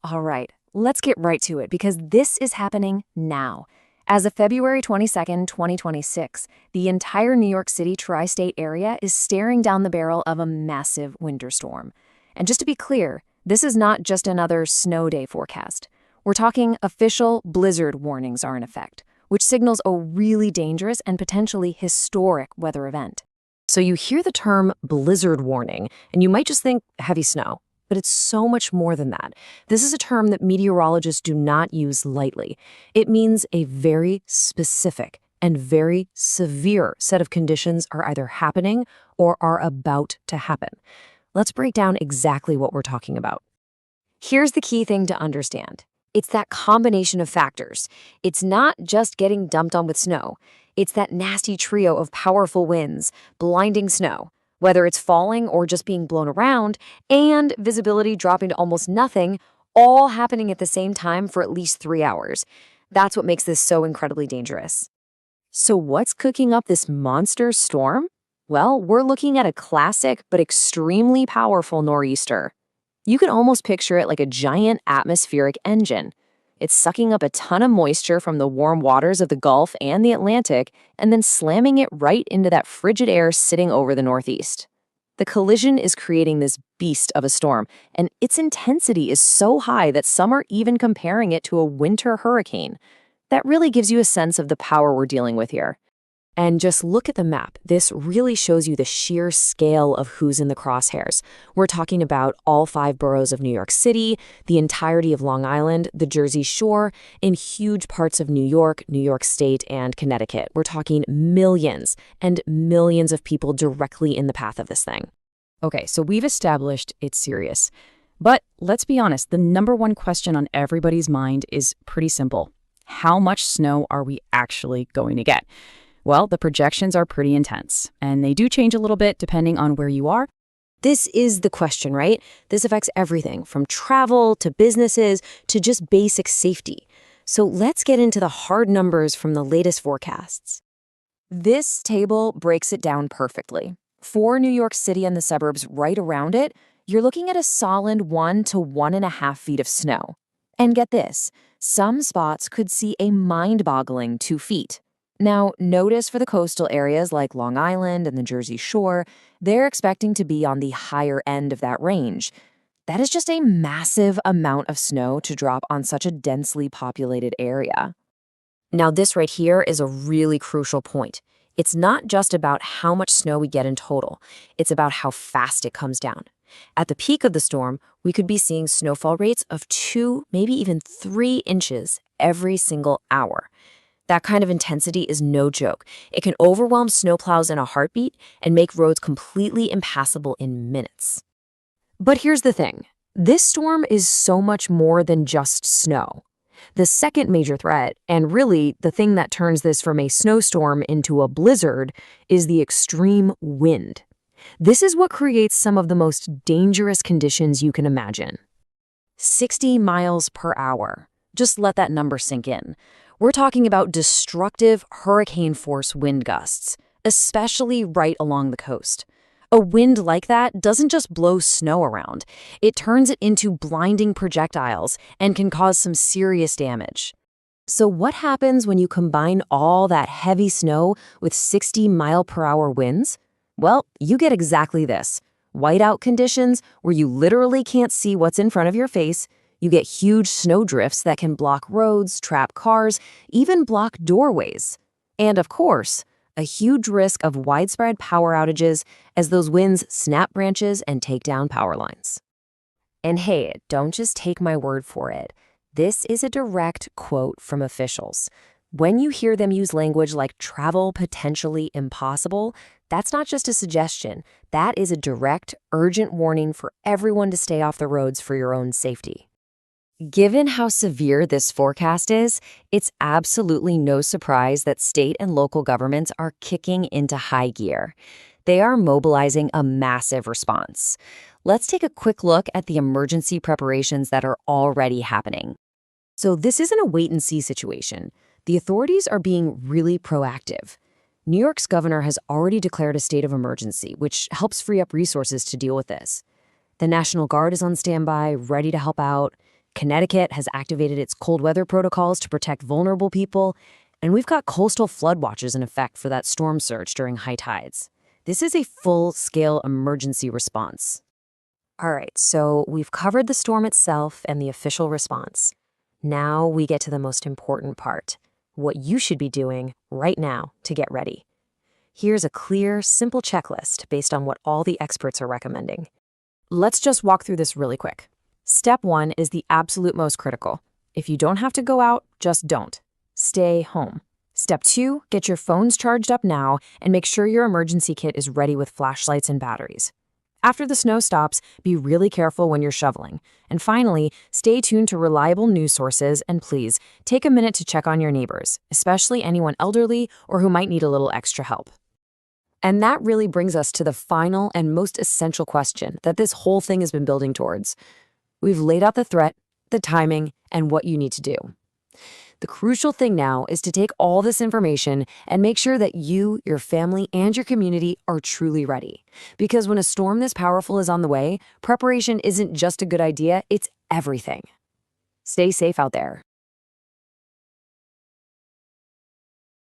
All right, let's get right to it because this is happening now. As of February 22nd, 2026, the entire New York City tri-state area is staring down the barrel of a massive winter storm. And just to be clear, this is not just another snow day forecast. We're talking official blizzard warnings are in effect, which signals a really dangerous and potentially historic weather event. So you hear the term blizzard warning, and you might just think heavy snow. But it's so much more than that. This is a term that meteorologists do not use lightly. It means a very specific and very severe set of conditions are either happening or are about to happen. Let's break down exactly what we're talking about. Here's the key thing to understand. It's that combination of factors. It's not just getting dumped on with snow. It's that nasty trio of powerful winds, blinding snow, whether it's falling or just being blown around, and visibility dropping to almost nothing, all happening at the same time for at least 3 hours. That's what makes this so incredibly dangerous. So what's cooking up this monster storm? Well, we're looking at a classic but extremely powerful nor'easter. You can almost picture it like a giant atmospheric engine. It's sucking up a ton of moisture from the warm waters of the Gulf and the Atlantic, and then slamming it right into that frigid air sitting over the Northeast. The collision is creating this beast of a storm, and its intensity is so high that some are even comparing it to a winter hurricane. That really gives you a sense of the power we're dealing with here. And just look at the map. This really shows you the sheer scale of who's in the crosshairs. We're talking about all 5 boroughs of New York City, the entirety of Long Island, the Jersey Shore, and huge parts of New York, New York State, and Connecticut. We're talking millions and millions of people directly in the path of this thing. Okay, so we've established it's serious. But let's be honest, the number one question on everybody's mind is pretty simple. How much snow are we actually going to get? Well, the projections are pretty intense, and they do change a little bit depending on where you are. This is the question, right? This affects everything from travel to businesses to just basic safety. So let's get into the hard numbers from the latest forecasts. This table breaks it down perfectly. For New York City and the suburbs right around it, you're looking at a solid 1 to 1.5 feet of snow. And get this, some spots could see a mind-boggling 2 feet. Now, notice for the coastal areas like Long Island and the Jersey Shore, they're expecting to be on the higher end of that range. That is just a massive amount of snow to drop on such a densely populated area. Now, this right here is a really crucial point. It's not just about how much snow we get in total. It's about how fast it comes down. At the peak of the storm, we could be seeing snowfall rates of 2, maybe even 3 inches every single hour. That kind of intensity is no joke. It can overwhelm snowplows in a heartbeat and make roads completely impassable in minutes. But here's the thing. This storm is so much more than just snow. The second major threat, and really the thing that turns this from a snowstorm into a blizzard, is the extreme wind. This is what creates some of the most dangerous conditions you can imagine. 60 miles per hour. Just let that number sink in. We're talking about destructive hurricane-force wind gusts, especially right along the coast. A wind like that doesn't just blow snow around. It turns it into blinding projectiles and can cause some serious damage. So what happens when you combine all that heavy snow with 60-mile-per-hour winds? Well, you get exactly this. Whiteout conditions where you literally can't see what's in front of your face. You get huge snow drifts that can block roads, trap cars, even block doorways. And of course, a huge risk of widespread power outages as those winds snap branches and take down power lines. And hey, don't just take my word for it. This is a direct quote from officials. When you hear them use language like travel potentially impossible, that's not just a suggestion. That is a direct, urgent warning for everyone to stay off the roads for your own safety. Given how severe this forecast is, it's absolutely no surprise that state and local governments are kicking into high gear. They are mobilizing a massive response. Let's take a quick look at the emergency preparations that are already happening. So this isn't a wait-and-see situation. The authorities are being really proactive. New York's governor has already declared a state of emergency, which helps free up resources to deal with this. The National Guard is on standby, ready to help out. Connecticut has activated its cold weather protocols to protect vulnerable people, and we've got coastal flood watches in effect for that storm surge during high tides. This is a full-scale emergency response. All right, so we've covered the storm itself and the official response. Now we get to the most important part, what you should be doing right now to get ready. Here's a clear, simple checklist based on what all the experts are recommending. Let's just walk through this really quick. Step 1 is the absolute most critical. If you don't have to go out, just don't. Stay home. Step 2, get your phones charged up now and make sure your emergency kit is ready with flashlights and batteries. After the snow stops, be really careful when you're shoveling. And finally, stay tuned to reliable news sources and please, take a minute to check on your neighbors, especially anyone elderly or who might need a little extra help. And that really brings us to the final and most essential question that this whole thing has been building towards. We've laid out the threat, the timing, and what you need to do. The crucial thing now is to take all this information and make sure that you, your family, and your community are truly ready. Because when a storm this powerful is on the way, preparation isn't just a good idea, it's everything. Stay safe out there.